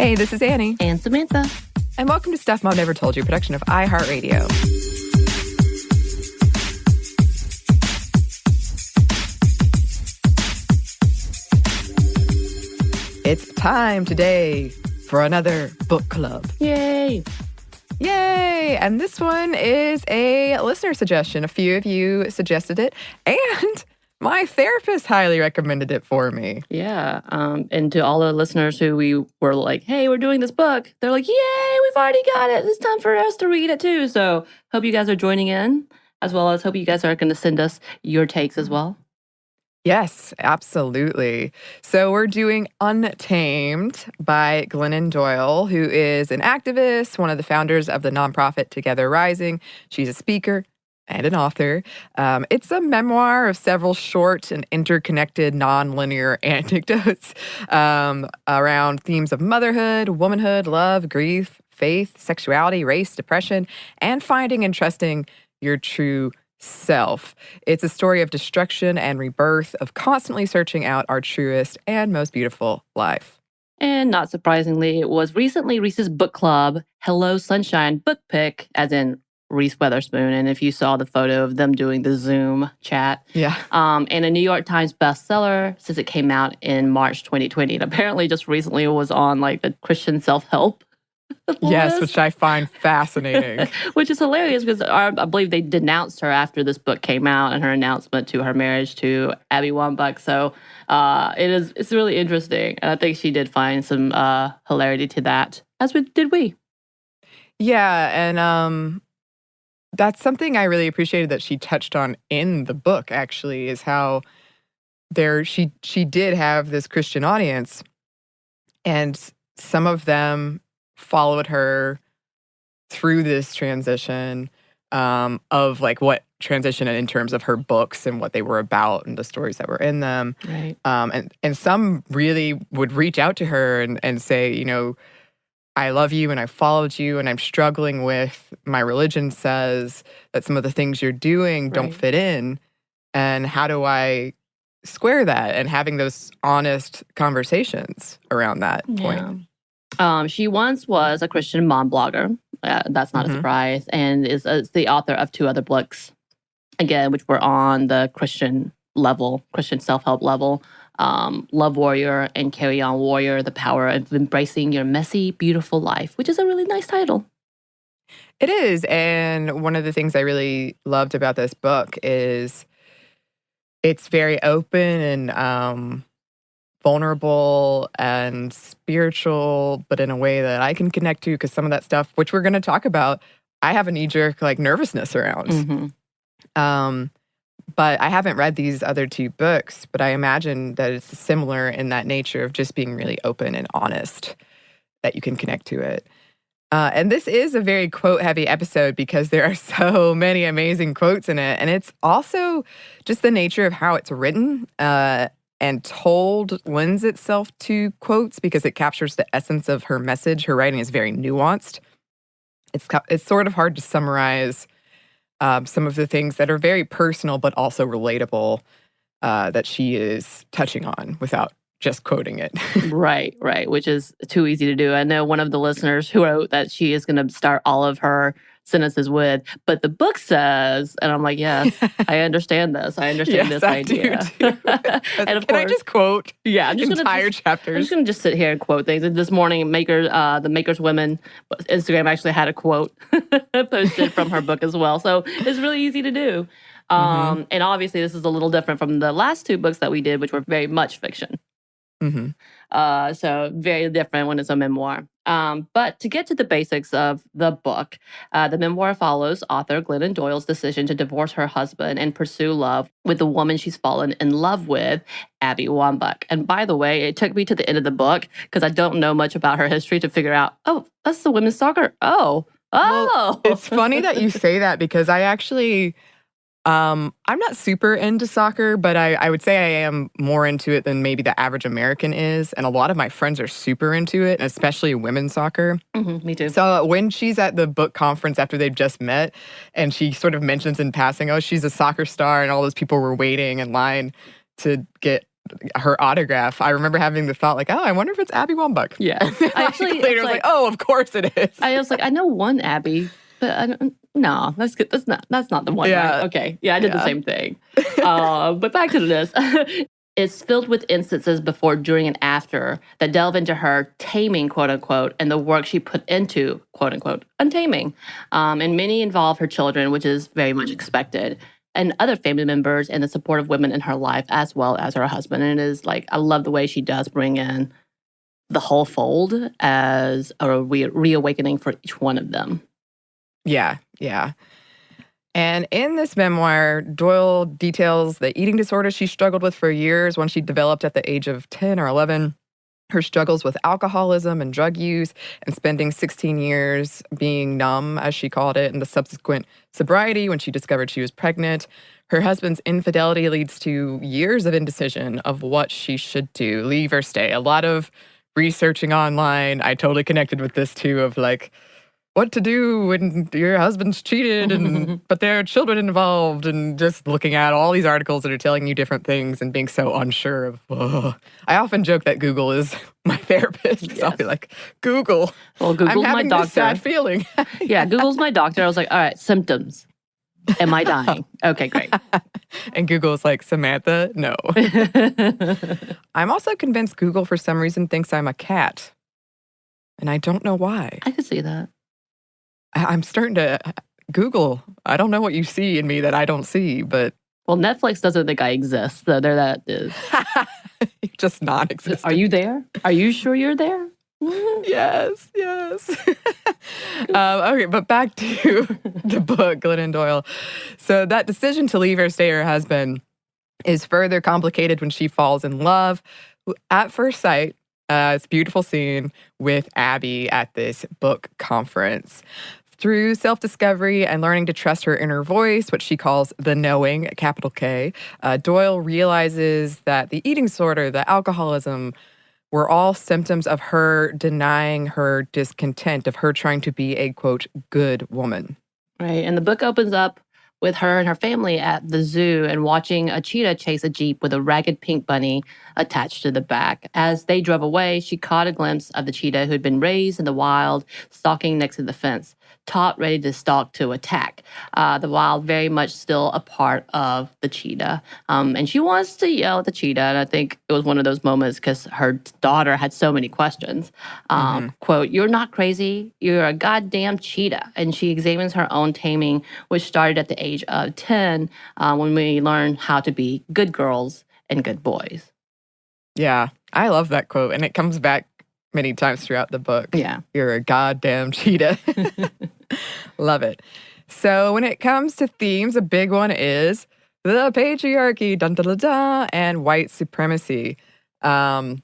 Hey, this is Anney. And Samantha. And welcome to Stuff Mom Never Told You, production of iHeartRadio. It's time today for another book club. Yay! Yay! And this one is a listener suggestion. A few of you suggested it, and my therapist highly recommended it for me. Yeah. And to all the listeners who we were like, hey, we're doing this book, they're like, yay, we've already got it. It's time for us to read it too. So hope you guys are joining in, as well as hope you guys are going to send us your takes as well. Yes, absolutely. So we're doing Untamed by Glennon Doyle, who is an activist, one of the founders of the nonprofit Together Rising. She's a speaker and an author. It's a memoir of several short and interconnected nonlinear anecdotes around themes of motherhood, womanhood, love, grief, faith, sexuality, race, depression, and finding and trusting your true self. It's a story of destruction and rebirth, of constantly searching out our truest and most beautiful life. And not surprisingly, it was recently Reese's book club, Hello Sunshine book pick, as in Reese Witherspoon. And if you saw the photo of them doing the Zoom chat. Yeah. And a New York Times bestseller since it came out in March 2020. And apparently just recently it was on like the Christian self-help Yes, which I find fascinating. Which is hilarious because I believe they denounced her after this book came out and her announcement to her marriage to Abby Wambach. So it's really interesting. And I think she did find some hilarity to that, as did we. Yeah, and that's something I really appreciated that she touched on in the book, actually, is how she did have this Christian audience, and some of them followed her through this transition of like what transition in terms of her books and what they were about and the stories that were in them. Right. And some really would reach out to her and say, you know, I love you and I followed you and I'm struggling with my religion says that some of the things you're doing don't fit in. And how do I square that? And having those honest conversations around that point. She once was a Christian mom blogger. That's not a surprise. And is the author of 2 other books, again, which were on the Christian level, Christian self-help level. Love Warrior and Carry On Warrior, The Power of Embracing Your Messy, Beautiful Life, which is a really nice title. It is. And one of the things I really loved about this book is it's very open and vulnerable and spiritual, but in a way that I can connect to, because some of that stuff, which we're going to talk about, I have a knee-jerk like nervousness around. But I haven't read these other 2 books, but I imagine that it's similar in that nature of just being really open and honest, that you can connect to it. And this is a very quote-heavy episode because there are so many amazing quotes in it. And it's also just the nature of how it's written and told lends itself to quotes because it captures the essence of her message. Her writing is very nuanced. It's sort of hard to summarize some of the things that are very personal but also relatable that she is touching on without just quoting it. Right, which is too easy to do. I know one of the listeners who wrote that she is going to start all of her sentences with, but the book says, and I'm like, yes, I understand this. I understand this idea. And of course, I just quote entire chapters? I'm just going to just sit here and quote things. And this morning, the Maker's Women Instagram actually had a quote posted from her book as well. So it's really easy to do. And obviously, this is a little different from the last 2 books that we did, which were very much fiction. So very different when it's a memoir. But to get to the basics of the book, the memoir follows author Glennon Doyle's decision to divorce her husband and pursue love with the woman she's fallen in love with, Abby Wambach. And by the way, it took me to the end of the book because I don't know much about her history to figure out, oh, that's the women's soccer. Oh. Well, it's funny that you say that because I actually... I'm not super into soccer, but I would say I am more into it than maybe the average American is. And a lot of my friends are super into it, especially women's soccer. Me too. So when she's at the book conference after they've just met, and she sort of mentions in passing, oh, she's a soccer star, and all those people were waiting in line to get her autograph. I remember having the thought, like, oh, I wonder if it's Abby Wambach. Yeah. I actually later was like, oh, of course it is. I was like, I know one Abby, but I don't, no, that's good. That's not the one, Yeah. right? Okay. Yeah, I did the same thing. But back to this. It's filled with instances before, during, and after that delve into her taming, quote unquote, and the work she put into, quote unquote, untaming. And many involve her children, which is very much expected, and other family members, and the support of women in her life, as well as her husband. And it is like, I love the way she does bring in the whole fold as a reawakening for each one of them. Yeah, yeah. And in this memoir, Doyle details the eating disorder she struggled with for years when she developed at the age of 10 or 11, her struggles with alcoholism and drug use, and spending 16 years being numb, as she called it, and the subsequent sobriety when she discovered she was pregnant. Her husband's infidelity leads to years of indecision of what she should do, leave or stay. A lot of researching online. I totally connected with this too, of like, what to do when your husband's cheated but there are children involved, and just looking at all these articles that are telling you different things and being so unsure of, I often joke that Google is my therapist, because I'll be like, Google, well, Google's I'm having my doctor. This sad feeling. Yeah, Google's my doctor. I was like, all right, symptoms. Am I dying? Okay, great. And Google's like, Samantha, no. I'm also convinced Google, for some reason, thinks I'm a cat. And I don't know why. I could see that. I'm starting to Google. I don't know what you see in me that I don't see, but... Well, Netflix doesn't think I exist, so there that is. You're just non-existent. Are you there? Are you sure you're there? Yes. Okay, but back to the book, Glennon Doyle. So that decision to leave or stay her husband is further complicated when she falls in love at first sight. It's a beautiful scene with Abby at this book conference. Through self-discovery and learning to trust her inner voice, what she calls the knowing, capital K, Doyle realizes that the eating disorder, the alcoholism, were all symptoms of her denying her discontent, of her trying to be a, quote, good woman. Right, and the book opens up with her and her family at the zoo and watching a cheetah chase a Jeep with a ragged pink bunny attached to the back. As they drove away, she caught a glimpse of the cheetah who had been raised in the wild, stalking next to the fence, taut, ready to stalk to attack. The wild very much still a part of the cheetah. And she wants to yell at the cheetah, and I think it was one of those moments because her daughter had so many questions. Quote, "You're not crazy. You're a goddamn cheetah." And she examines her own taming, which started at the age of 10 when we learn how to be good girls and good boys. Yeah, I love that quote, and it comes back many times throughout the book. Yeah. You're a goddamn cheetah. Love it. So when it comes to themes, a big one is the patriarchy, dun, dun, dun, dun, and white supremacy. So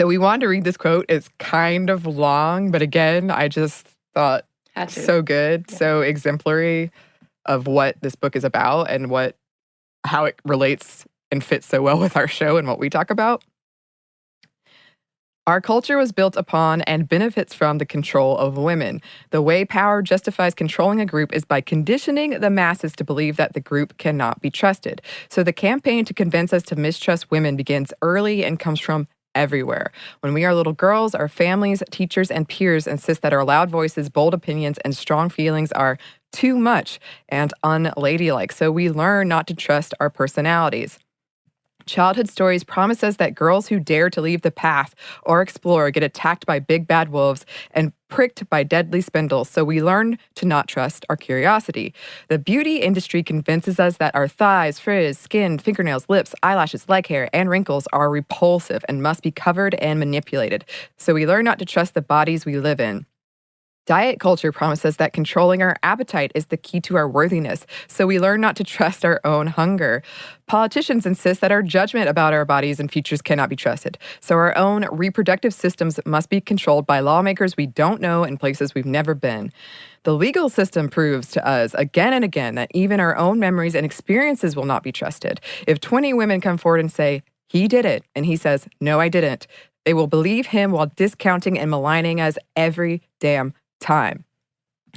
we wanted to read this quote. It's kind of long, but again, I just thought so good, so exemplary of what this book is about and how it relates and fits so well with our show and what we talk about. Our culture was built upon and benefits from the control of women. The way power justifies controlling a group is by conditioning the masses to believe that the group cannot be trusted. So the campaign to convince us to mistrust women begins early and comes from everywhere. When we are little girls, our families, teachers, and peers insist that our loud voices, bold opinions, and strong feelings are too much and unladylike. So we learn not to trust our personalities. Childhood stories promise us that girls who dare to leave the path or explore get attacked by big bad wolves and pricked by deadly spindles, so we learn to not trust our curiosity. The beauty industry convinces us that our thighs, frizz, skin, fingernails, lips, eyelashes, leg hair, and wrinkles are repulsive and must be covered and manipulated, so we learn not to trust the bodies we live in. Diet culture promises that controlling our appetite is the key to our worthiness, so we learn not to trust our own hunger. Politicians insist that our judgment about our bodies and futures cannot be trusted, so our own reproductive systems must be controlled by lawmakers we don't know in places we've never been. The legal system proves to us again and again that even our own memories and experiences will not be trusted. If 20 women come forward and say, "He did it," and he says, "No, I didn't," they will believe him while discounting and maligning us every damn time.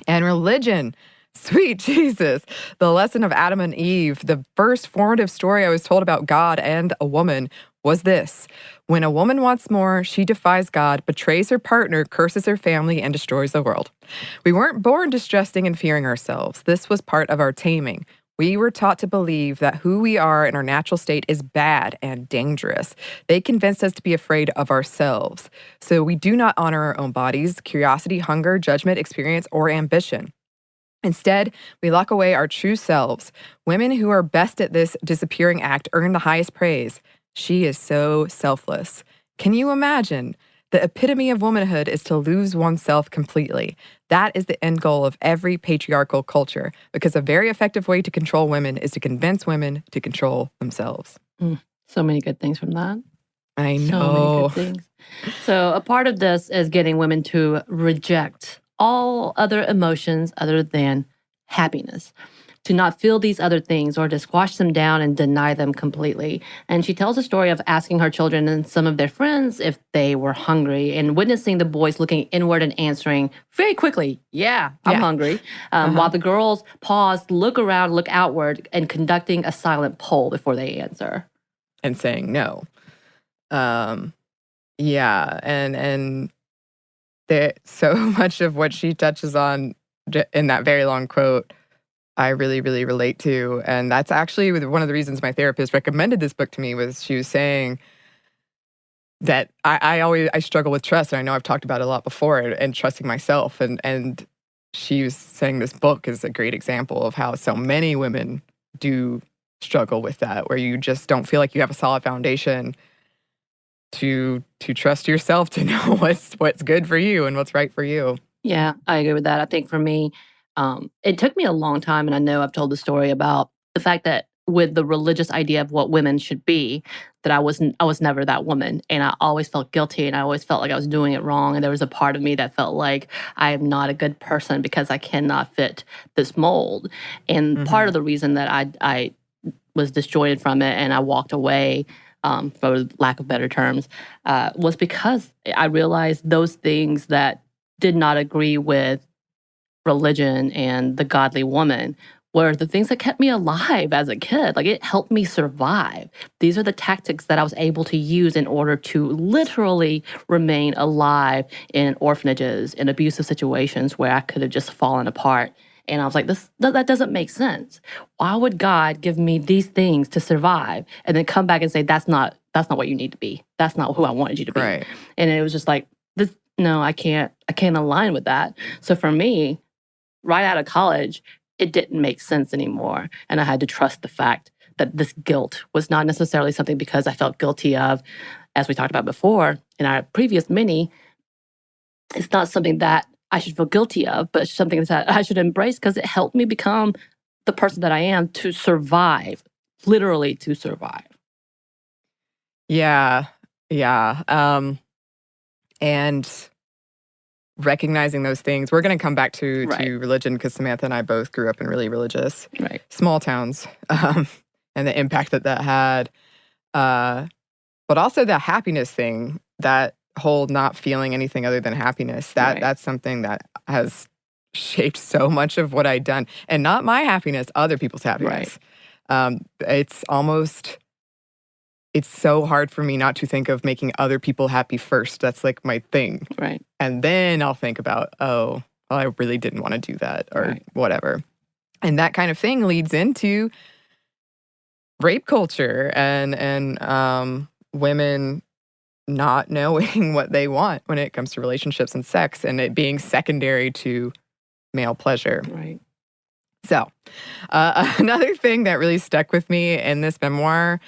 And religion, sweet Jesus, the lesson of Adam and Eve, the first formative story I was told about God and a woman, was this: when a woman wants more, she defies God, betrays her partner, curses her family, and destroys the world. We weren't born distrusting and fearing ourselves. This was part of our taming. We were taught to believe that who we are in our natural state is bad and dangerous. They convinced us to be afraid of ourselves. So we do not honor our own bodies, curiosity, hunger, judgment, experience, or ambition. Instead, we lock away our true selves. Women who are best at this disappearing act earn the highest praise. She is so selfless. Can you imagine? The epitome of womanhood is to lose oneself completely. That is the end goal of every patriarchal culture, because a very effective way to control women is to convince women to control themselves. So many good things from that. I know. So many good things. So a part of this is getting women to reject all other emotions other than happiness, to not feel these other things or to squash them down and deny them completely. And she tells a story of asking her children and some of their friends if they were hungry and witnessing the boys looking inward and answering very quickly, yeah, I'm hungry, while the girls pause, look around, look outward, and conducting a silent poll before they answer. And saying no. Yeah, and there, so much of what she touches on in that very long quote, I really, really relate to. And that's actually one of the reasons my therapist recommended this book to me. Was she was saying that I struggle with trust, and I know I've talked about it a lot before, and trusting myself. And she was saying this book is a great example of how so many women do struggle with that, where you just don't feel like you have a solid foundation to trust yourself, to know what's good for you and what's right for you. Yeah, I agree with that. I think for me, it took me a long time, and I know I've told the story about the fact that with the religious idea of what women should be, that I was never that woman, and I always felt guilty, and I always felt like I was doing it wrong, and there was a part of me that felt like I am not a good person because I cannot fit this mold. And part of the reason that I was disjointed from it and I walked away, for lack of better terms, was because I realized those things that did not agree with religion and the godly woman were the things that kept me alive as a kid. Like, it helped me survive. These are the tactics that I was able to use in order to literally remain alive in orphanages, in abusive situations where I could have just fallen apart. And I was like, that doesn't make sense. Why would God give me these things to survive and then come back and say, that's not what you need to be. That's not who I wanted you to be. Right. And it was just like, no, I can't align with that. So for me, right out of college, it didn't make sense anymore. And I had to trust the fact that this guilt was not necessarily something because I felt guilty of, as we talked about before in our previous mini. It's not something that I should feel guilty of, but it's something that I should embrace because it helped me become the person that I am to survive, literally to survive. Yeah. And recognizing those things. We're going to come back to religion, because Samantha and I both grew up in really religious small towns, and the impact that had. But also the happiness thing, that whole not feeling anything other than happiness, that's something that has shaped so much of what I've done. And not my happiness, other people's happiness. It's so hard for me not to think of making other people happy first. That's like my thing. Right. And then I'll think about, oh, well, I really didn't want to do that, or whatever. And that kind of thing leads into rape culture and women not knowing what they want when it comes to relationships and sex, and it being secondary to male pleasure. Right. So another thing that really stuck with me in this memoir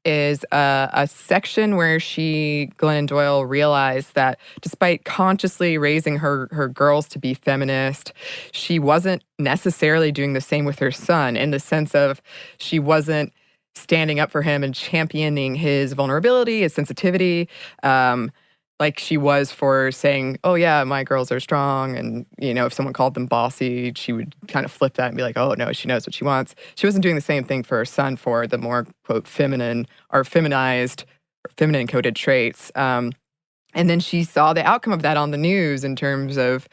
is a section where Glennon Doyle, realized that despite consciously raising her girls to be feminist, she wasn't necessarily doing the same with her son, in the sense of she wasn't standing up for him and championing his vulnerability, his sensitivity, like she was for saying, oh yeah, my girls are strong. And, if someone called them bossy, she would kind of flip that and be like, oh no, she knows what she wants. She wasn't doing the same thing for her son, for the more, quote, feminine or feminized, or feminine coded traits. And then she saw the outcome of that on the news in terms of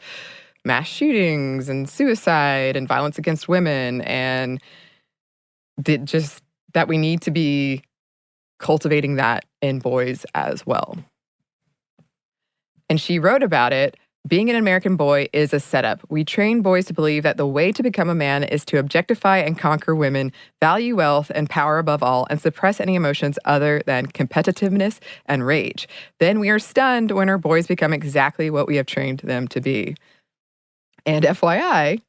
mass shootings and suicide and violence against women, and that we need to be cultivating that in boys as well. And she wrote about it. Being an American boy is a setup. We train boys to believe that the way to become a man is to objectify and conquer women, value wealth and power above all, and suppress any emotions other than competitiveness and rage. Then we are stunned when our boys become exactly what we have trained them to be. And FYI,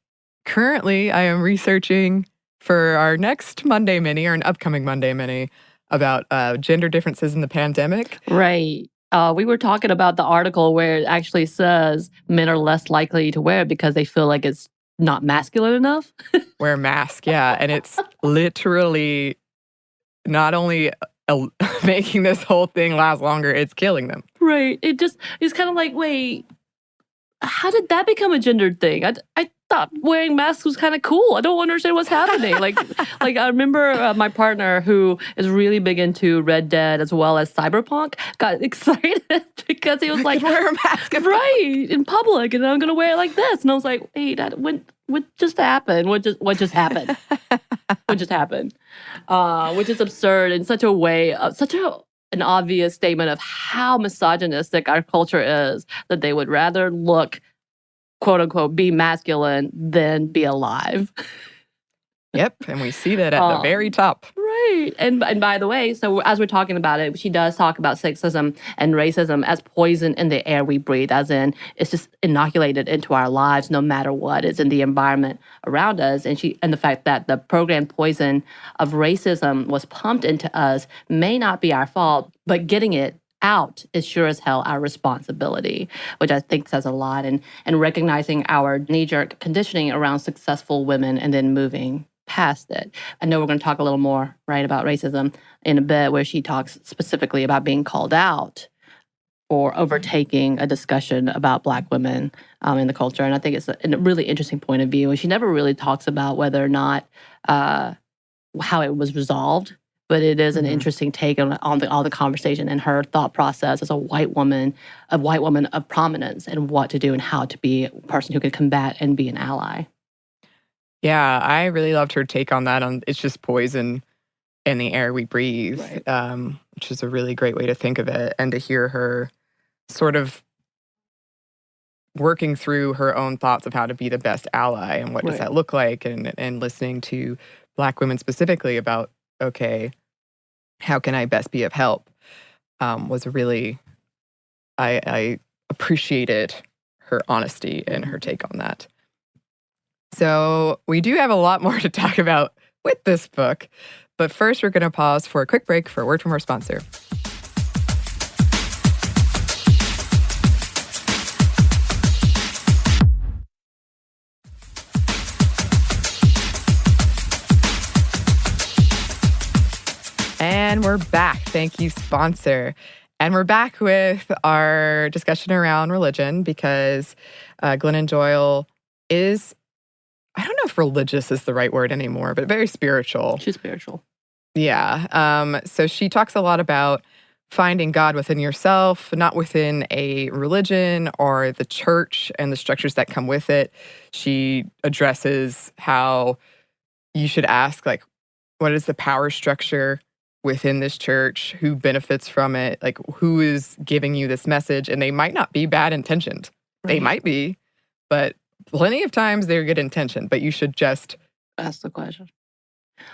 currently I am researching for our next Monday Mini, or an upcoming Monday Mini, about gender differences in the pandemic. Right. We were talking about the article where it actually says men are less likely to wear it because they feel like it's not masculine enough. Wear a mask, yeah. And it's literally not only making this whole thing last longer, it's killing them. Right. It's kind of like, wait, how did that become a gendered thing? I thought wearing masks was kind of cool. I don't understand what's happening. like I remember my partner, who is really big into Red Dead as well as Cyberpunk, got excited because he was like, wear a mask in public, and I'm gonna wear it like this. And I was like, wait, what just happened? What just happened? What just happened? Which is absurd in such a way, an obvious statement of how misogynistic our culture is, that they would rather look, quote unquote, be masculine than be alive. Yep, and we see that at the very top. Right. And by the way, so as we're talking about it, she does talk about sexism and racism as poison in the air we breathe, as in it's just inoculated into our lives no matter what is in the environment around us. And the fact that the programmed poison of racism was pumped into us may not be our fault, but getting it out is sure as hell our responsibility, which I think says a lot. And recognizing our knee-jerk conditioning around successful women and then moving past it. I know we're going to talk a little more, right, about racism in a bit, where she talks specifically about being called out for overtaking a discussion about Black women in the culture. And I think it's a really interesting point of view. And she never really talks about whether or not how it was resolved, but it is an interesting take on all the conversation and her thought process as a white woman of prominence, and what to do and how to be a person who can combat and be an ally. Yeah, I really loved her take on that. It's just poison in the air we breathe, right. Which is a really great way to think of it. And to hear her sort of working through her own thoughts of how to be the best ally and what does that look like, and listening to Black women specifically about, okay, how can I best be of help, was really, I appreciated her honesty and her take on that. So we do have a lot more to talk about with this book, but first we're going to pause for a quick break for a word from our sponsor. And we're back. Thank you, sponsor. And we're back with our discussion around religion, because Glennon Doyle is, I don't know if religious is the right word anymore, but very spiritual. She's spiritual. Yeah. So she talks a lot about finding God within yourself, not within a religion or the church and the structures that come with it. She addresses how you should ask, like, what is the power structure within this church? Who benefits from it? Like, who is giving you this message? And they might not be bad intentioned. Right. They might be, but plenty of times they're good intentioned, but you should just ask the question.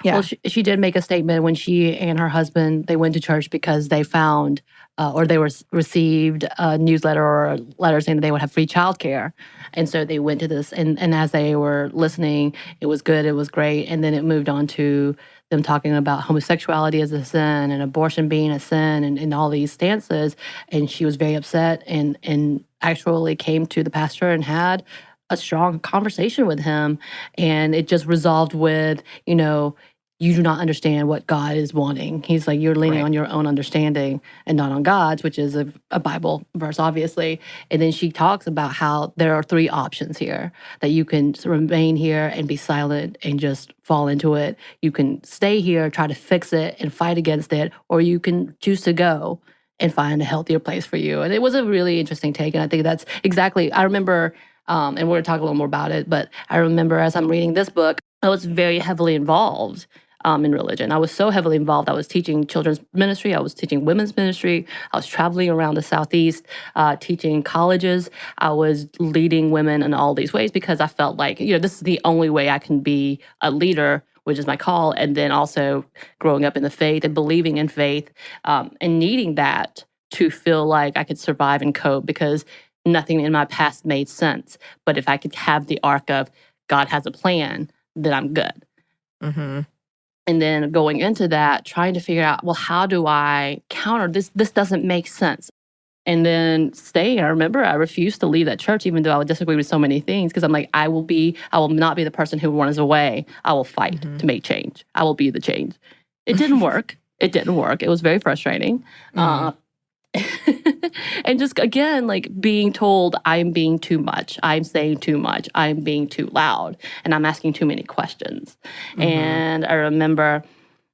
Yeah. Well, she did make a statement when she and her husband, they went to church because they found or they received a newsletter or a letter saying that they would have free childcare. And so they went to this, and as they were listening, it was good, it was great. And then it moved on to them talking about homosexuality as a sin and abortion being a sin, and all these stances. And she was very upset and actually came to the pastor and had a strong conversation with him. And it just resolved with, you do not understand what God is wanting. He's like, you're leaning on your own understanding and not on God's, which is a Bible verse, obviously. And then she talks about how there are three options here, that you can remain here and be silent and just fall into it. You can stay here, try to fix it and fight against it, or you can choose to go and find a healthier place for you. And it was a really interesting take. And I think that's exactly, I remember, and we're going to talk a little more about it, but I remember as I'm reading this book, I was very heavily involved in religion. I was so heavily involved. I was teaching children's ministry. I was teaching women's ministry. I was traveling around the Southeast, teaching colleges. I was leading women in all these ways because I felt like, this is the only way I can be a leader, which is my call. And then also growing up in the faith and believing in faith, and needing that to feel like I could survive and cope, because nothing in my past made sense. But if I could have the arc of God has a plan, then I'm good. Mm-hmm. And then going into that, trying to figure out, well, how do I counter this? This doesn't make sense. And then staying, I remember I refused to leave that church, even though I would disagree with so many things, because I'm like, I will not be the person who runs away. I will fight to make change. I will be the change. It didn't work. It didn't work. It was very frustrating. And just, again, like being told I'm being too much, I'm saying too much, I'm being too loud, and I'm asking too many questions. And I remember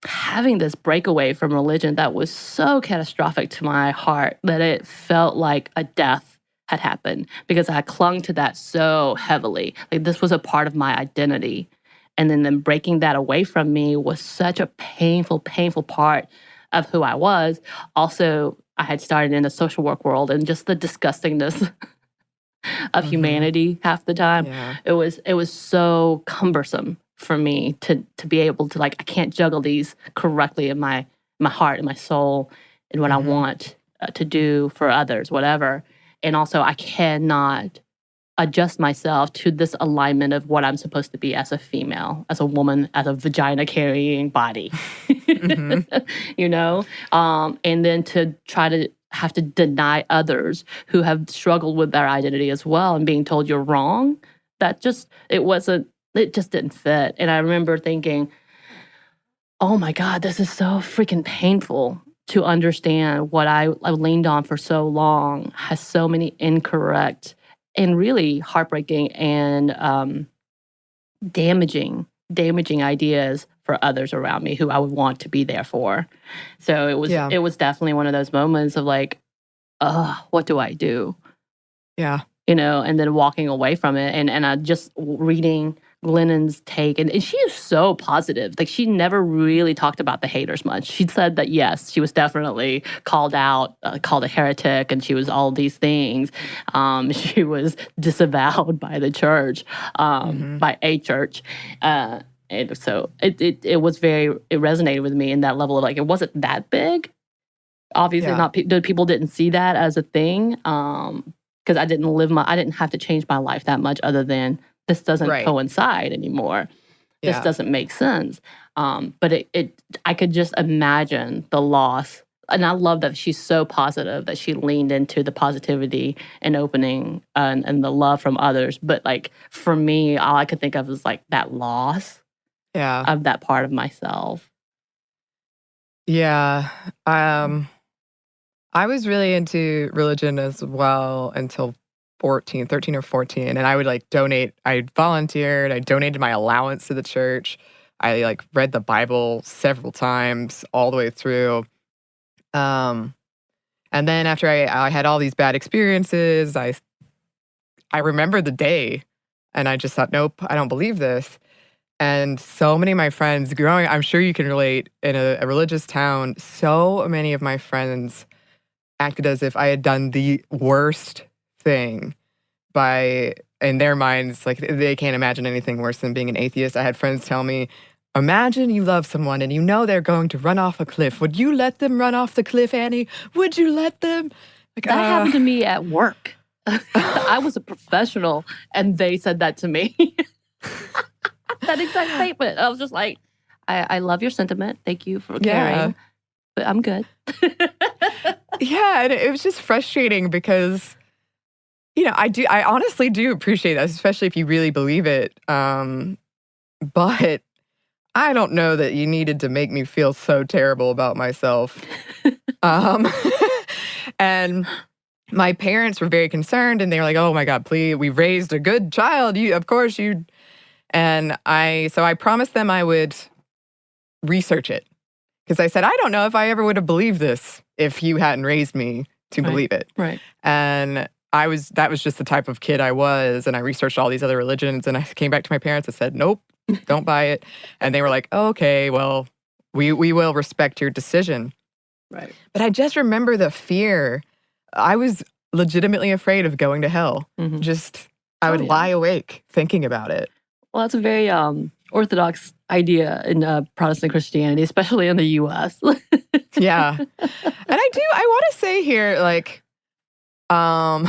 having this breakaway from religion that was so catastrophic to my heart that it felt like a death had happened, because I clung to that so heavily. Like this was a part of my identity. And then breaking that away from me was such a painful, painful part of who I was. Also, I had started in the social work world, and just the disgustingness of humanity half the time. Yeah. It was so cumbersome for me to be able to, like, I can't juggle these correctly in my heart and my soul and what I want to do for others, whatever. And also, I cannot adjust myself to this alignment of what I'm supposed to be as a female, as a woman, as a vagina-carrying body, and then to try to have to deny others who have struggled with their identity as well and being told you're wrong. It just didn't fit. And I remember thinking, oh my God, this is so freaking painful to understand what I leaned on for so long has so many incorrect and really heartbreaking and damaging ideas for others around me who I would want to be there for. So it was definitely one of those moments of like, what do I do? Yeah. And then walking away from it and I just reading Glennon's take. And she is so positive. Like, she never really talked about the haters much. She said that, yes, she was definitely called out, called a heretic, and she was all these things. She was disavowed by the church, by a church. And so it resonated with me in that level of, like, it wasn't that big. Obviously, people didn't see that as a thing, because I didn't have to change my life that much, other than this doesn't coincide anymore. This doesn't make sense. But I could just imagine the loss. And I love that she's so positive, that she leaned into the positivity and opening and the love from others. But, like, for me, all I could think of was, like, that loss of that part of myself. Yeah. I was really into religion as well until 13 or 14. And I would, like, donate. I volunteered. I donated my allowance to the church. I, like, read the Bible several times all the way through. And then after I had all these bad experiences, I remember the day, and I just thought, nope, I don't believe this. And so many of my friends growing, I'm sure you can relate, in a religious town, so many of my friends acted as if I had done the worst thing in their minds, like, they can't imagine anything worse than being an atheist. I had friends tell me, imagine you love someone and you know they're going to run off a cliff. Would you let them run off the cliff, Anney? Would you let them? Like, that happened to me at work. I was a professional, and they said that to me. That exact statement. I was just like, I love your sentiment. Thank you for caring. But I'm good. Yeah, and it was just frustrating because, I honestly do appreciate that, especially if you really believe it. But I don't know that you needed to make me feel so terrible about myself. And my parents were very concerned, and they were like, oh my God, please, we raised a good child. Of course you. And I promised them I would research it. Because I said, I don't know if I ever would have believed this if you hadn't raised me to believe it. Right. And that was just the type of kid I was. And I researched all these other religions. And I came back to my parents and said, nope, Don't buy it. And they were like, oh, okay, well, we will respect your decision. Right. But I just remember the fear. I was legitimately afraid of going to hell. I would lie awake thinking about it. Well, that's a very orthodox idea in Protestant Christianity, especially in the U.S. Yeah. And I want to say here, like, my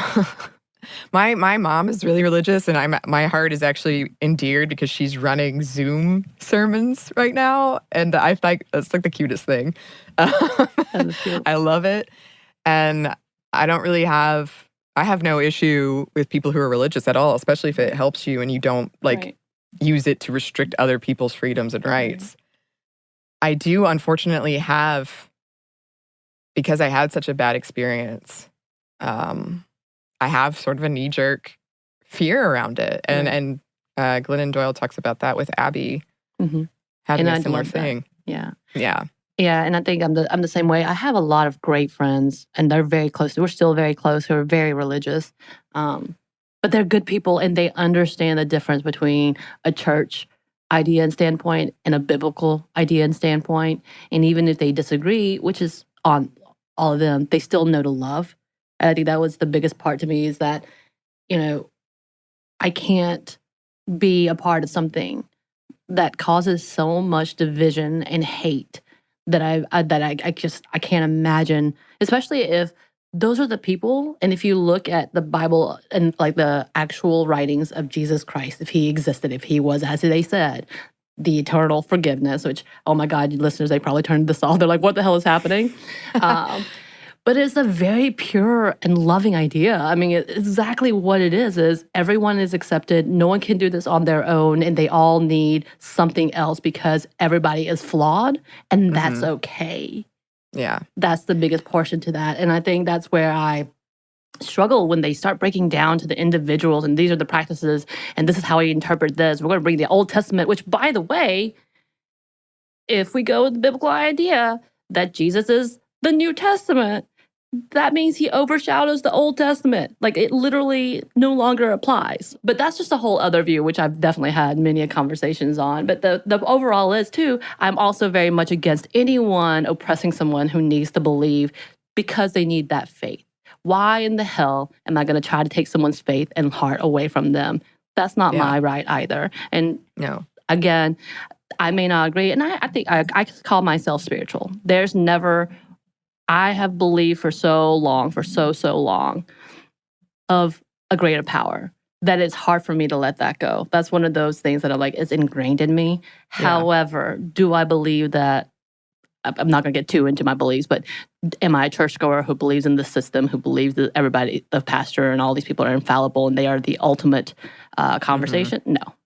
mom is really religious, and my heart is actually endeared because she's running Zoom sermons right now, and I think that's like the cutest thing. I love it, and I have no issue with people who are religious at all, especially if it helps you and you don't use it to restrict other people's freedoms and rights. I do unfortunately because I had such a bad experience, I have sort of a knee-jerk fear around it. And Glennon Doyle talks about that with Abby having a similar thing. Yeah. Yeah. Yeah, and I think I'm the same way. I have a lot of great friends, and they're very close. We're still very close, who are very religious. But they're good people, and they understand the difference between a church idea and standpoint and a biblical idea and standpoint. And even if they disagree, which is on all of them, they still know to love. And I think that was the biggest part to me, is that, I can't be a part of something that causes so much division and hate that I can't imagine, especially if those are the people. And if you look at the Bible and like the actual writings of Jesus Christ, if he existed, if he was, as they said, the eternal forgiveness, which, oh my God, listeners, they probably turned this off. They're like, what the hell is happening? But it's a very pure and loving idea. I mean, exactly what it is everyone is accepted. No one can do this on their own, and they all need something else because everybody is flawed, and that's okay. Yeah. That's the biggest portion to that. And I think that's where I struggle when they start breaking down to the individuals, and these are the practices, and this is how we interpret this. We're going to bring the Old Testament, which, by the way, if we go with the biblical idea that Jesus is the New Testament, that means he overshadows the Old Testament. Like, it literally no longer applies. But that's just a whole other view, which I've definitely had many conversations on. But the overall is, too, I'm also very much against anyone oppressing someone who needs to believe because they need that faith. Why in the hell am I going to try to take someone's faith and heart away from them? That's not my right either. And again, I may not agree. And I think I call myself spiritual. I have believed for so long, of a greater power, that it's hard for me to let that go. That's one of those things that I'm like, it's ingrained in me. Yeah. However, do I believe that, I'm not going to get too into my beliefs, but am I a churchgoer who believes in the system, who believes that everybody, the pastor and all these people are infallible and they are the ultimate conversation?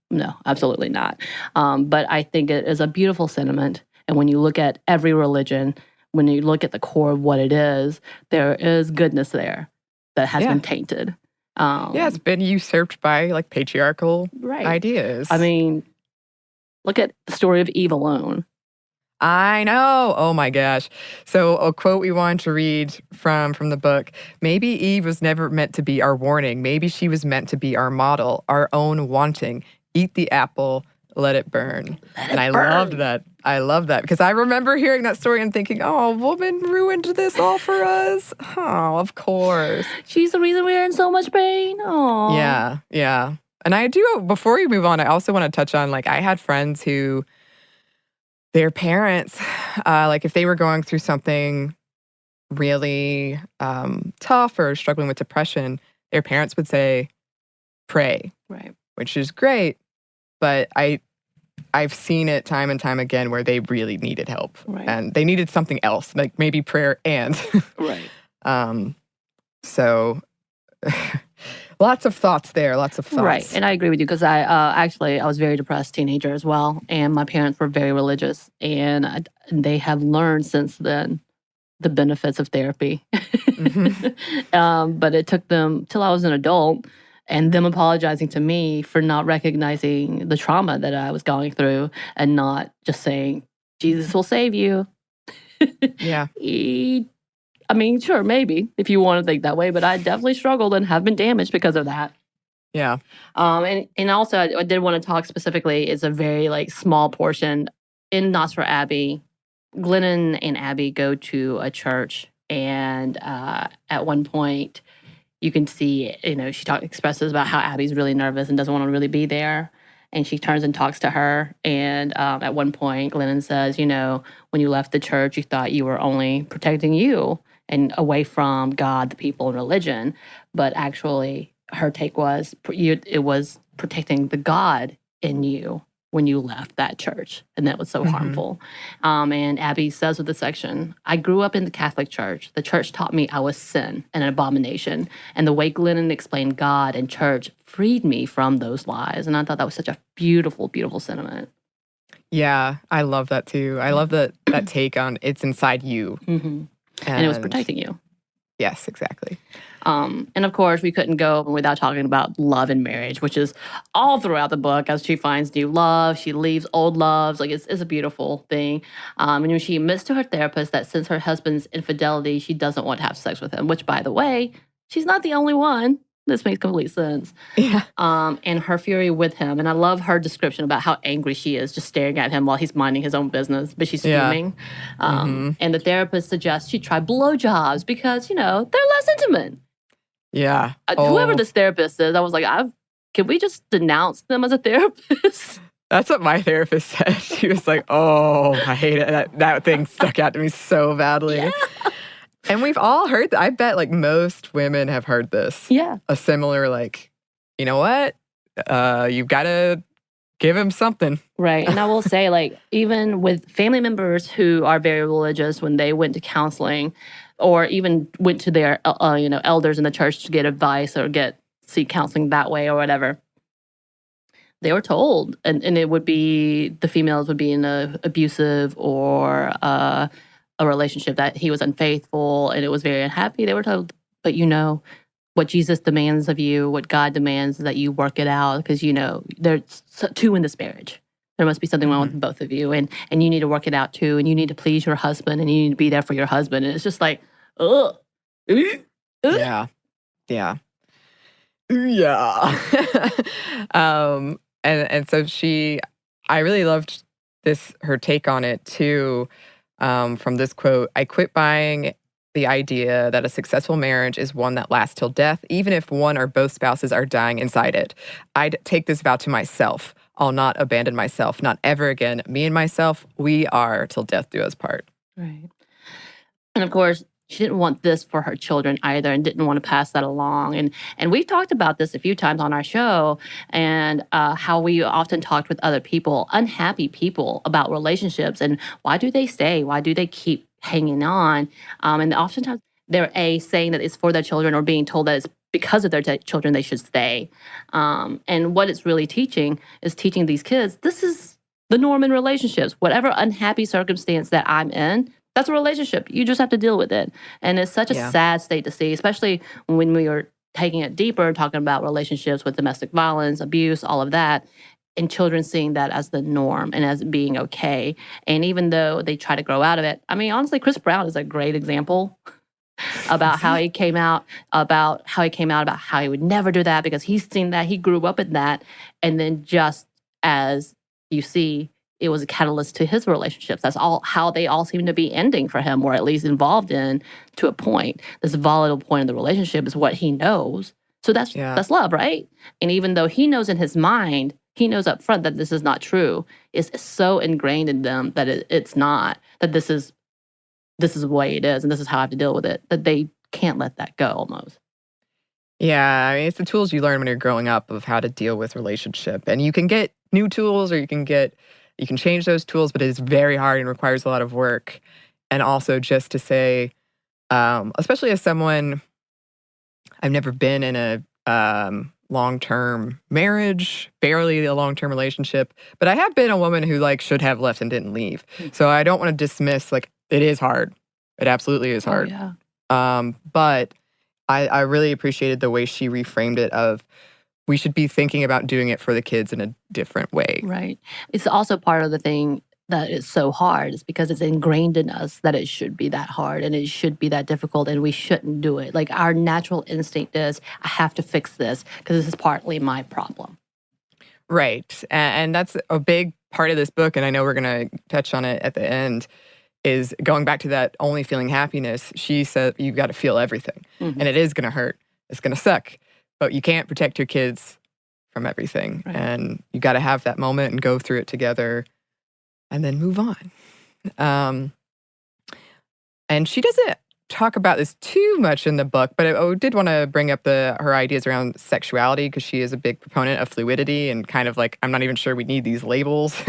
No, absolutely not. But I think it is a beautiful sentiment. And when you look at every religion, when you look at the core of what it is, there is goodness there that has been tainted. It's been usurped by like patriarchal ideas. I mean, look at the story of Eve alone. I know. Oh my gosh. So a quote we wanted to read from the book: maybe Eve was never meant to be our warning. Maybe she was meant to be our model, our own wanting. Eat the apple, let it burn. I loved that. I love that because I remember hearing that story and thinking, oh, a woman ruined this all for us. Oh, of course. She's the reason we're in so much pain. Oh. Yeah. And I do, before we move on, I also want to touch on, like, I had friends who, their parents, like if they were going through something really tough or struggling with depression, their parents would say, pray. Right. Which is great. But I've seen it time and time again where they really needed help. Right. And they needed something else, like maybe prayer and. Right. So lots of thoughts there, lots of thoughts. Right. And I agree with you because I was a very depressed teenager as well. And my parents were very religious. And they have learned since then the benefits of therapy. But it took them till I was an adult, and them apologizing to me for not recognizing the trauma that I was going through and not just saying, Jesus will save you. Yeah. I mean, sure, maybe, if you want to think that way, but I definitely struggled and have been damaged because of that. Yeah. And also, I did want to talk specifically, it's a very like small portion in Not for Abby. Glennon and Abby go to a church, and at one point, you can see, she expresses about how Abby's really nervous and doesn't want to really be there. And she turns and talks to her. And at one point, Glennon says, when you left the church, you thought you were only protecting you and away from God, the people, and religion. But actually, her take was it was protecting the God in you when you left that church. And that was so harmful. And Abby says with the section, I grew up in the Catholic Church. The church taught me I was sin and an abomination. And the way Glennon explained God and church freed me from those lies. And I thought that was such a beautiful, beautiful sentiment. Yeah, I love that too. I love that take on it's inside you. Mm-hmm. And it was protecting you. Yes, exactly. And of course, we couldn't go without talking about love and marriage, which is all throughout the book as she finds new love. She leaves old loves. Like, it's a beautiful thing. And she admits to her therapist that since her husband's infidelity, she doesn't want to have sex with him, which, by the way, she's not the only one. This makes complete sense. Yeah. And her fury with him. And I love her description about how angry she is just staring at him while he's minding his own business, but she's fuming. And the therapist suggests she try blowjobs because, they're less intimate. Yeah. Whoever this therapist is, I was like, can we just denounce them as a therapist? That's what my therapist said. She was like, oh, I hate it. That thing stuck out to me so badly. Yeah. And we've all heard that. I bet like most women have heard this. Yeah. A similar like, you know what? You've got to give him something. Right. And I will say, like, even with family members who are very religious, when they went to counseling or even went to their, elders in the church to get advice or seek counseling that way or whatever, they were told, and it would be, the females would be in a abusive or a relationship that he was unfaithful and it was very unhappy. They were told, but what Jesus demands of you, what God demands, is that you work it out because, there's two in this marriage. There must be something wrong with both of you, and you need to work it out too, and you need to please your husband, and you need to be there for your husband. And it's just like, ugh. Yeah. Yeah. Yeah. And so I really loved her take on it too, from this quote, I quit buying the idea that a successful marriage is one that lasts till death, even if one or both spouses are dying inside it. I'd take this vow to myself. I'll not abandon myself, not ever again. Me and myself, we are till death do us part. Right. And of course, she didn't want this for her children either and didn't want to pass that along. And we've talked about this a few times on our show and how we often talked with other people, unhappy people, about relationships and why do they stay? Why do they keep hanging on? And oftentimes they're saying that it's for their children or being told that it's because of their children they should stay. And what it's really teaching is teaching these kids, this is the norm in relationships. Whatever unhappy circumstance that I'm in, that's a relationship. You just have to deal with it. And it's such a sad state to see, especially when we are taking it deeper and talking about relationships with domestic violence, abuse, all of that, and children seeing that as the norm and as being okay. And even though they try to grow out of it, I mean, honestly, Chris Brown is a great example about how he came out, about how he would never do that because he's seen that, he grew up in that. And then just as you see, it was a catalyst to his relationships. That's all how they all seem to be ending for him, or at least involved in to a point. This volatile point in the relationship is what he knows. So that's love, right? And even though he knows in his mind, he knows up front that this is not true. It's so ingrained in them that it's not, that this is the way it is and this is how I have to deal with it, that they can't let that go almost. Yeah, I mean, it's the tools you learn when you're growing up of how to deal with relationship. And you can get new tools or you can change those tools, but it is very hard and requires a lot of work. And also just to say, especially as someone, I've never been in a long-term marriage, barely a long-term relationship, but I have been a woman who should have left and didn't leave. So I don't want to dismiss, it is hard. It absolutely is hard. Oh, yeah. But I really appreciated the way she reframed it of, we should be thinking about doing it for the kids in a different way. Right. It's also part of the thing that it's so hard. It's because it's ingrained in us that it should be that hard and it should be that difficult and we shouldn't do it. Like our natural instinct is, I have to fix this because this is partly my problem. Right. And that's a big part of this book. And I know we're going to touch on it at the end, is going back to that only feeling happiness. She said, you've got to feel everything. And it is going to hurt. It's going to suck. But you can't protect your kids from everything. Right. And you got to have that moment and go through it together and then move on. And she doesn't talk about this too much in the book, but I did want to bring up her ideas around sexuality, because she is a big proponent of fluidity and kind of like, I'm not even sure we need these labels.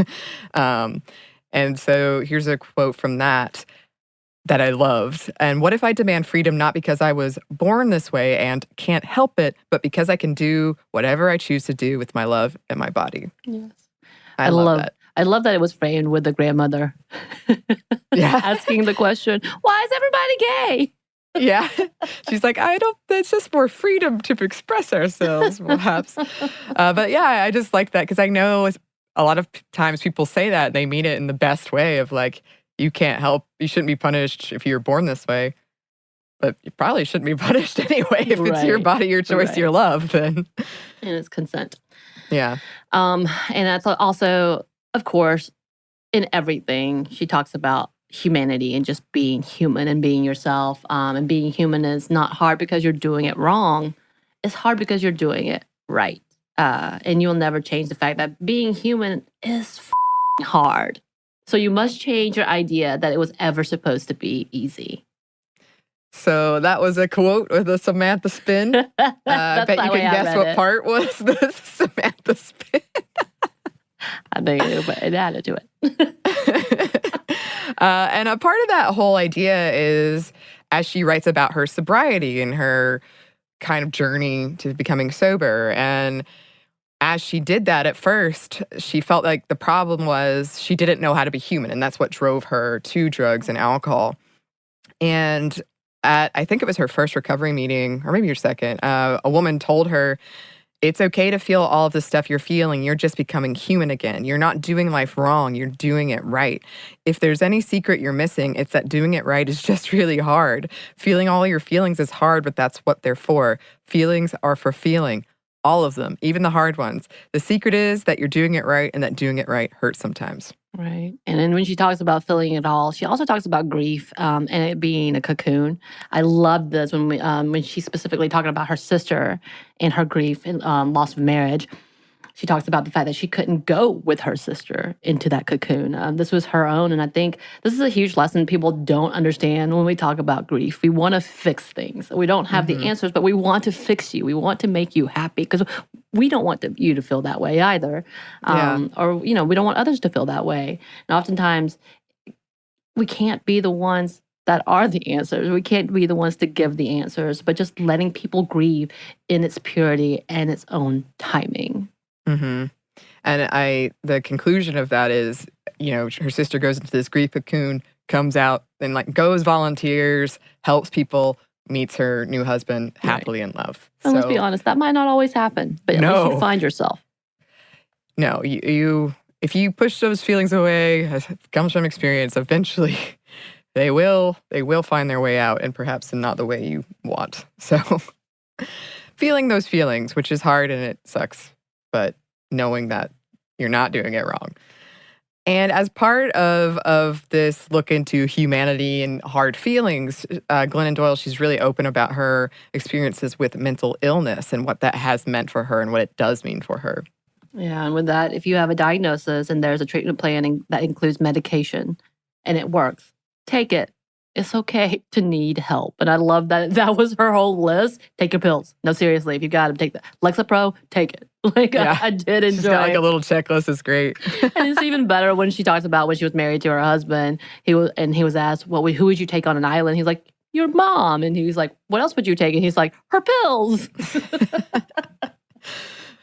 And so here's a quote from that I loved. And what if I demand freedom not because I was born this way and can't help it, but because I can do whatever I choose to do with my love and my body? Yes. I love that. I love that it was framed with the grandmother asking the question, why is everybody gay? Yeah. She's like, it's just more freedom to express ourselves, perhaps. But yeah, I just like that, because I know a lot of times people say that, they mean it in the best way of like, you can't help, you shouldn't be punished if you're born this way. But you probably shouldn't be punished anyway. If it's your body, your choice, your love, then. And it's consent. Yeah. And that's also, of course, in everything, she talks about humanity and just being human and being yourself. And being human is not hard because you're doing it wrong. It's hard because you're doing it right. And you'll never change the fact that being human is hard. So you must change your idea that it was ever supposed to be easy. So that was a quote with a Samantha spin. I bet you can guess what part was the Samantha spin. I think it added to it. And a part of that whole idea is, as she writes about her sobriety and her kind of journey to becoming sober. And as she did that at first, she felt like the problem was she didn't know how to be human. And that's what drove her to drugs and alcohol. And I think it was her first recovery meeting, or maybe her second, a woman told her, it's okay to feel all of the stuff you're feeling. You're just becoming human again. You're not doing life wrong. You're doing it right. If there's any secret you're missing, it's that doing it right is just really hard. Feeling all your feelings is hard, but that's what they're for. Feelings are for feeling. All of them, even the hard ones. The secret is that you're doing it right, and that doing it right hurts sometimes. Right. And then when she talks about feeling it all, she also talks about grief and it being a cocoon. I love this when she's specifically talking about her sister and her grief and loss of marriage. She talks about the fact that she couldn't go with her sister into that cocoon. This was her own. And I think this is a huge lesson people don't understand when we talk about grief. We want to fix things. We don't have the answers, but we want to fix you. We want to make you happy because we don't want you to feel that way either. Or, we don't want others to feel that way. And oftentimes, we can't be the ones that are the answers. We can't be the ones to give the answers, but just letting people grieve in its purity and its own timing. Mm-hmm. And the conclusion of that is, her sister goes into this grief cocoon, comes out, and goes, volunteers, helps people, meets her new husband, happily in love. And let's be honest, that might not always happen, but at least you find yourself. No, if you push those feelings away, it comes from experience, eventually they will find their way out, and perhaps in not the way you want. So feeling those feelings, which is hard and it sucks, but knowing that you're not doing it wrong. And as part of this look into humanity and hard feelings, Glennon Doyle, she's really open about her experiences with mental illness and what that has meant for her and what it does mean for her. Yeah, and with that, if you have a diagnosis and there's a treatment plan that includes medication and it works, take it. It's okay to need help. And I love that was her whole list. Take your pills. No, seriously, if you got them, take that. Lexapro, take it. I did enjoy. She's got a little checklist. It's great. And it's even better when she talks about when she was married to her husband. He was asked, who would you take on an island? He's like, your mom. And he was like, what else would you take? And he's like, her pills.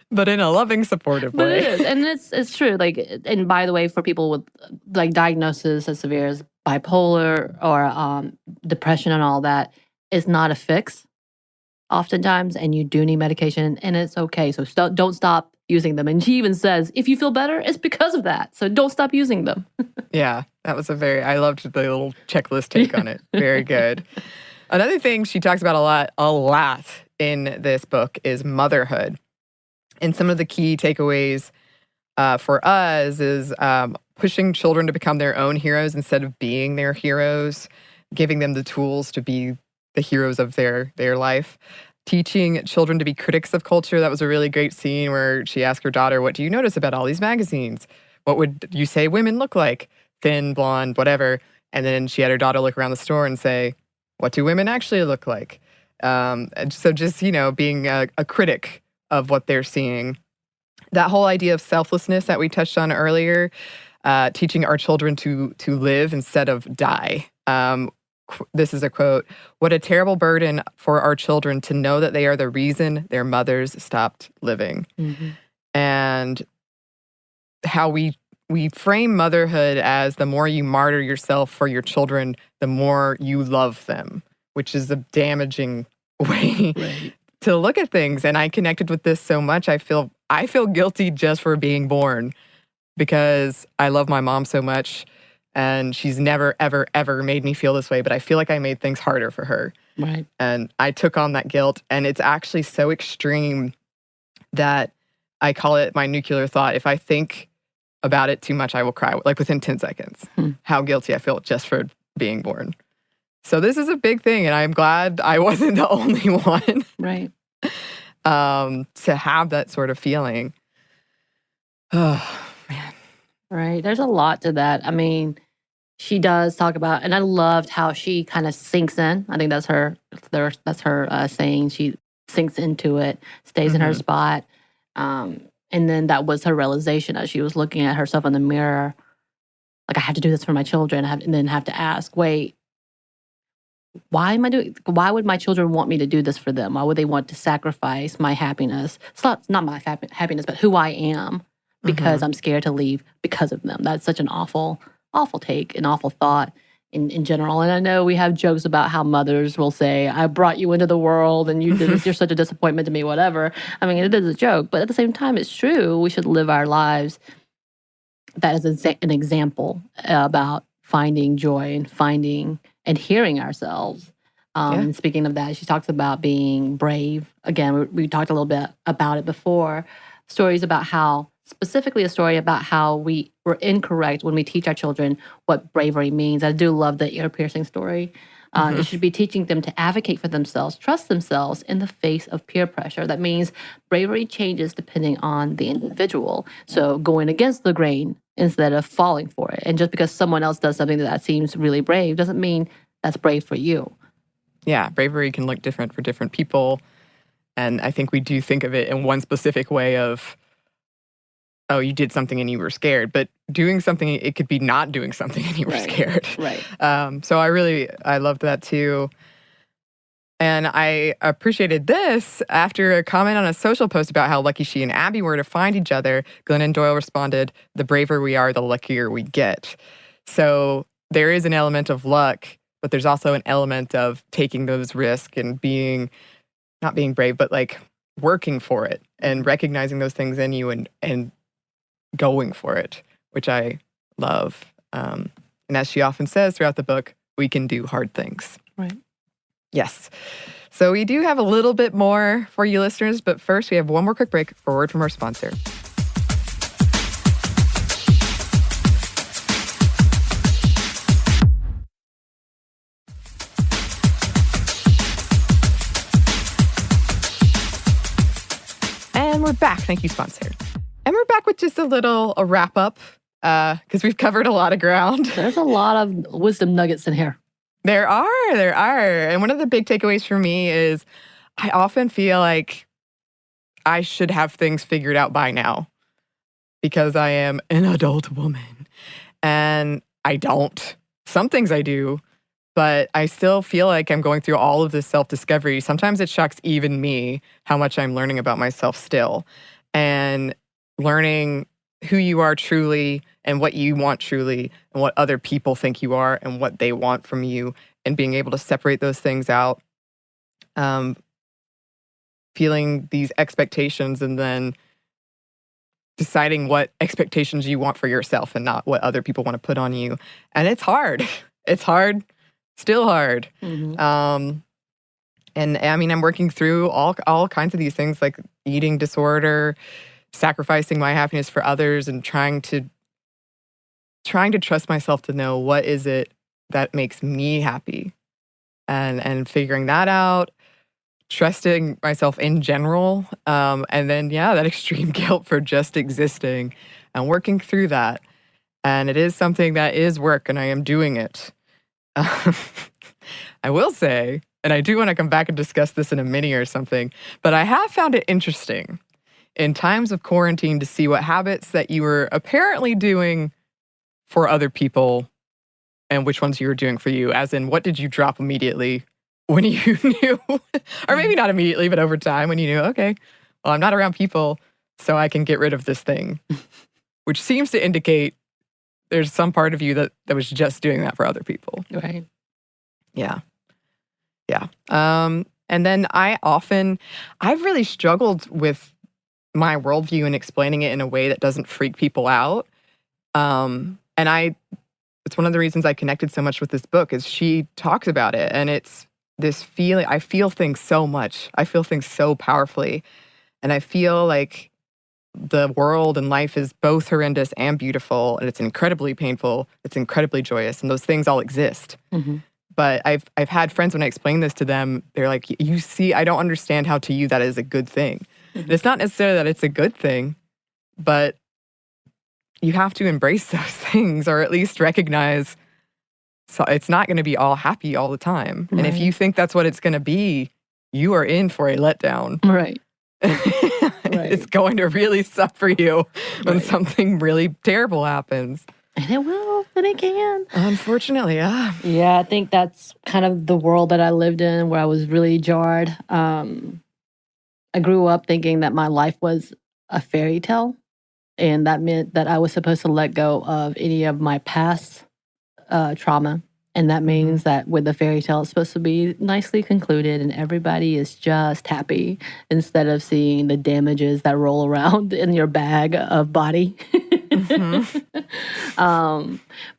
But in a loving, supportive way. But it is. And it's true. And by the way, for people with diagnoses as severe as bipolar or depression and all that, it's not a fix oftentimes, and you do need medication, and it's okay. So don't stop using them. And she even says, if you feel better, it's because of that. So don't stop using them. Yeah, that was I loved the little checklist take on it. Very good. Another thing she talks about a lot in this book is motherhood. And some of the key takeaways for us is pushing children to become their own heroes instead of being their heroes, giving them the tools to be the heroes of their life. Teaching children to be critics of culture. That was a really great scene where she asked her daughter, what do you notice about all these magazines? What would you say women look like? Thin, blonde, whatever. And then she had her daughter look around the store and say, what do women actually look like? And so just, being a critic of what they're seeing. That whole idea of selflessness that we touched on earlier, teaching our children to live instead of die. This is a quote, what a terrible burden for our children to know that they are the reason their mothers stopped living. Mm-hmm. And how we frame motherhood as the more you martyr yourself for your children, the more you love them, which is a damaging way to look at things. And I connected with this so much. I feel guilty just for being born because I love my mom so much. And she's never, ever, ever made me feel this way. But I feel like I made things harder for her. Right. And I took on that guilt. And it's actually so extreme that I call it my nuclear thought. If I think about it too much, I will cry, like within 10 seconds. How guilty I feel just for being born. So this is a big thing. And I'm glad I wasn't the only one. Right. To have that sort of feeling. Oh, man. Right. There's a lot to that. I mean, she does talk about, and I loved how she kind of sinks in. I think that's her saying. She sinks into it, stays in her spot. And then that was her realization as she was looking at herself in the mirror. Like, I have to do this for my children. And then have to ask, wait, why would my children want me to do this for them? Why would they want to sacrifice my happiness? It's not my happiness, but who I am because I'm scared to leave because of them. That's such an awful take, an awful thought in general. And I know we have jokes about how mothers will say, I brought you into the world and you did this, you're such a disappointment to me, whatever. I mean, it is a joke, but at the same time, it's true. We should live our lives. That is an example about finding joy and finding and hearing ourselves. And speaking of that, she talks about being brave. Again, we talked a little bit about it before. Stories about how, specifically a story about how we were incorrect when we teach our children what bravery means. I do love the ear-piercing story. It should be teaching them to advocate for themselves, trust themselves in the face of peer pressure. That means bravery changes depending on the individual. So going against the grain instead of falling for it. And just because someone else does something that seems really brave doesn't mean that's brave for you. Yeah, bravery can look different for different people. And I think we do think of it in one specific way of, oh, you did something and you were scared. But doing something, it could be not doing something and you were scared. Right. So I loved that too. And I appreciated this after a comment on a social post about how lucky she and Abby were to find each other. Glennon and Doyle responded, the braver we are, the luckier we get. So there is an element of luck, but there's also an element of taking those risks and not being brave, but like working for it and recognizing those things in you and going for it, which I love. And as she often says throughout the book, we can do hard things. Right. Yes. So we do have a little bit more for you listeners, but first we have one more quick break for a word from our sponsor. And we're back. Thank you, sponsor. And we're back with just a wrap up because we've covered a lot of ground. There's a lot of wisdom nuggets in here. There are. And one of the big takeaways for me is I often feel like I should have things figured out by now because I am an adult woman. And I don't. Some things I do, but I still feel like I'm going through all of this self-discovery. Sometimes it shocks even me how much I'm learning about myself still. And learning who you are truly and what you want truly and what other people think you are and what they want from you and being able to separate those things out. Feeling these expectations and then deciding what expectations you want for yourself and not what other people want to put on you. And it's hard. It's hard, still hard. And I mean, I'm working through all kinds of these things like eating disorder, sacrificing my happiness for others, and trying to trust myself to know what is it that makes me happy, and figuring that out, trusting myself in general, and then that extreme guilt for just existing, and working through that. And it is something that is work, and I am doing it. I will say, and I do want to come back and discuss this in a mini or something, but I have found it interesting in times of quarantine to see what habits that you were apparently doing for other people and which ones you were doing for you. As in, what did you drop immediately when you knew, or maybe not immediately, but over time when you knew, okay, well, I'm not around people, so I can get rid of this thing, which seems to indicate there's some part of you that was just doing that for other people. Right. Yeah. Yeah. And then I've really struggled with my worldview and explaining it in a way that doesn't freak people out. And it's one of the reasons I connected so much with this book is she talks about it. And it's this feeling, I feel things so much. I feel things so powerfully. And I feel like the world and life is both horrendous and beautiful. And it's incredibly painful. It's incredibly joyous. And those things all exist. But I've had friends, when I explain this to them, they're like, you see, I don't understand how to you that is a good thing. And it's not necessarily that it's a good thing, but you have to embrace those things, or at least recognize so it's not going to be all happy all the time. Right. And if you think that's what it's going to be, you are in for a letdown. Right. It's going to really suck for you when something really terrible happens. And it will, and it can. Unfortunately, yeah. Yeah, I think that's kind of the world that I lived in, where I was really jarred. I grew up thinking that my life was a fairy tale, and that meant that I was supposed to let go of any of my past trauma. And that means that with the fairy tale, it's supposed to be nicely concluded and everybody is just happy, instead of seeing the damages that roll around in your bag of body.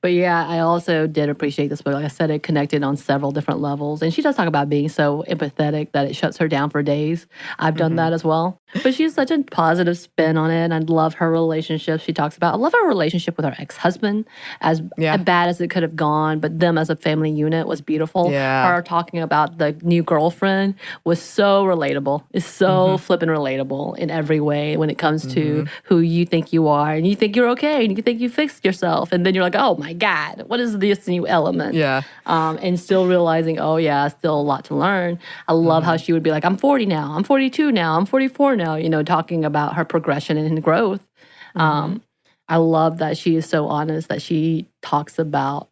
But yeah, I also did appreciate this book. Like I said, it connected on several different levels. And she does talk about being so empathetic that it shuts her down for days. I've done that as well. But she has such a positive spin on it. And I love her relationship she talks about. I love her relationship with her ex-husband, as bad as it could have gone. But them as a family unit was beautiful. Yeah. Her talking about the new girlfriend was so relatable. It's so flippin' relatable in every way when it comes to who you think you are. And you think you're okay. And you think you fixed yourself. And then you're like, oh my God, what is this new element? Yeah. And still realizing, oh yeah, still a lot to learn. I love how she would be like, I'm 40 now. I'm 42 now. I'm 44 now. You know, talking about her progression and growth. I love that she is so honest that she talks about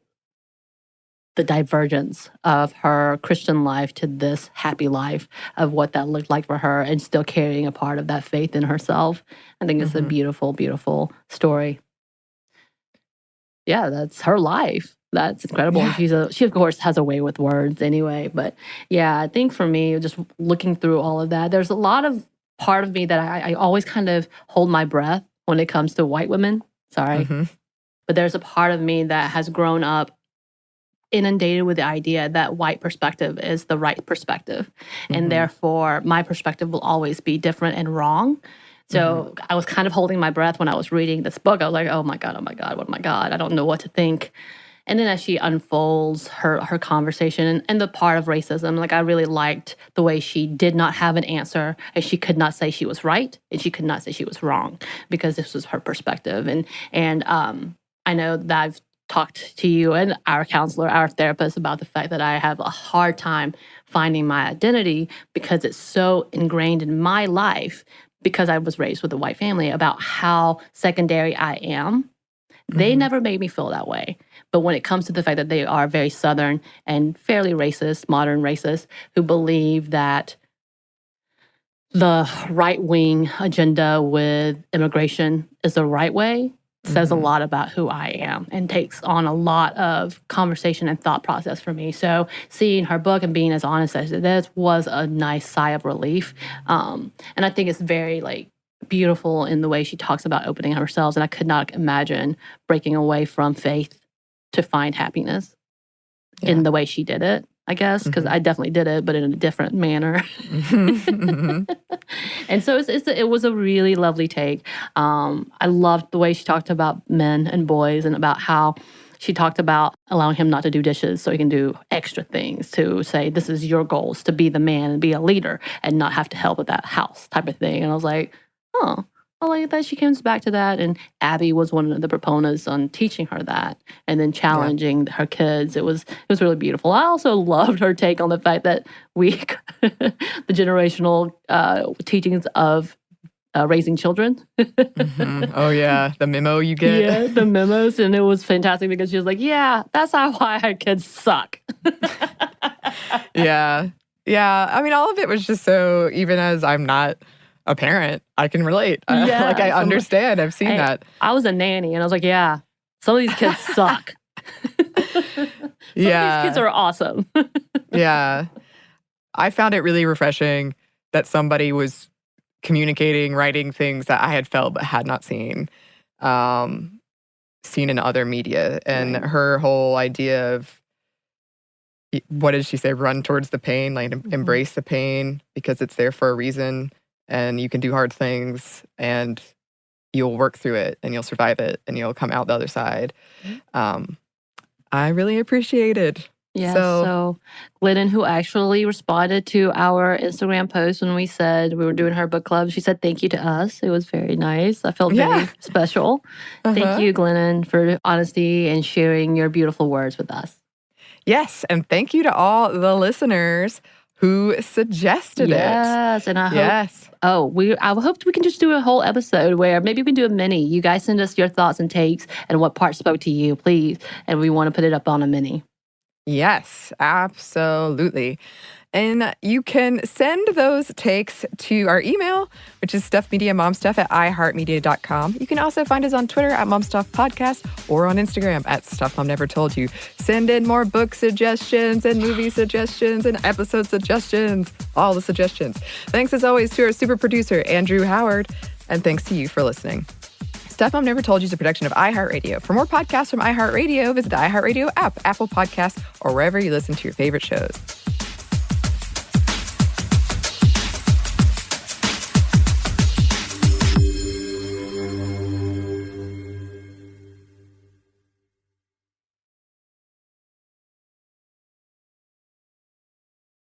the divergence of her Christian life to this happy life, of what that looked like for her, and still carrying a part of that faith in herself. I think it's a beautiful, beautiful story. Yeah, that's her life. That's incredible. Yeah. And she of course has a way with words anyway. But yeah, I think for me, just looking through all of that, there's a lot of part of me that I always kind of hold my breath when it comes to white women. Sorry. But there's a part of me that has grown up inundated with the idea that white perspective is the right perspective. And therefore, my perspective will always be different and wrong. So I was kind of holding my breath when I was reading this book. I was like, oh my God, I don't know what to think. And then as she unfolds her conversation and the part of racism, like I really liked the way she did not have an answer, and she could not say she was right and she could not say she was wrong, because this was her perspective. And I know that I've talked to you and our counselor, our therapist, about the fact that I have a hard time finding my identity because it's so ingrained in my life, because I was raised with a white family, about how secondary I am. They never made me feel that way. But when it comes to the fact that they are very Southern and fairly racist, modern racist, who believe that the right-wing agenda with immigration is the right way, says a lot about who I am, and takes on a lot of conversation and thought process for me. So seeing her book and being as honest as it is was a nice sigh of relief. And I think it's very beautiful in the way she talks about opening herself. And I could not imagine breaking away from faith to find happiness in the way she did it, I guess, because I definitely did it, but in a different manner. And so it was a really lovely take. I loved the way she talked about men and boys and about how she talked about allowing him not to do dishes so he can do extra things, to say, this is your goals, to be the man and be a leader and not have to help with that house type of thing. And I was like, oh, I like that she comes back to that. And Abby was one of the proponents on teaching her that and then challenging her kids. It was really beautiful. I also loved her take on the fact that the generational teachings of raising children. Oh, yeah. The memo you get. Yeah, the memos. And it was fantastic because she was like, yeah, that's why our kids suck. Yeah. Yeah. I mean, all of it was just so, even as I'm not a parent, I can relate. Yeah, I understand. I've seen that. I was a nanny and I was like, yeah, some of these kids suck. Some of these kids are awesome. Yeah. I found it really refreshing that somebody was communicating, writing things that I had felt but had not seen in other media. And her whole idea of, what did she say? Run towards the pain, like embrace the pain because it's there for a reason. And you can do hard things and you'll work through it and you'll survive it and you'll come out the other side. I really appreciated. Yeah, so Glennon, who actually responded to our Instagram post when we said we were doing her book club, she said thank you to us. It was very nice. I felt very special. Thank you, Glennon, for honesty and sharing your beautiful words with us. Yes, and thank you to all the listeners who suggested it. Yes, and I hope I hope we can just do a whole episode where maybe we can do a mini. You guys send us your thoughts and takes and what part spoke to you, please. And we want to put it up on a mini. Yes, absolutely. And you can send those takes to our email, which is stuffmediamomstuff@iheartmedia.com. You can also find us on Twitter @momstuffpodcast or on Instagram @stuffmomnevertoldyou. Send in more book suggestions and movie suggestions and episode suggestions, all the suggestions. Thanks as always to our super producer, Andrew Howard, and thanks to you for listening. Stuff Mom Never Told You is a production of iHeartRadio. For more podcasts from iHeartRadio, visit the iHeartRadio app, Apple Podcasts, or wherever you listen to your favorite shows.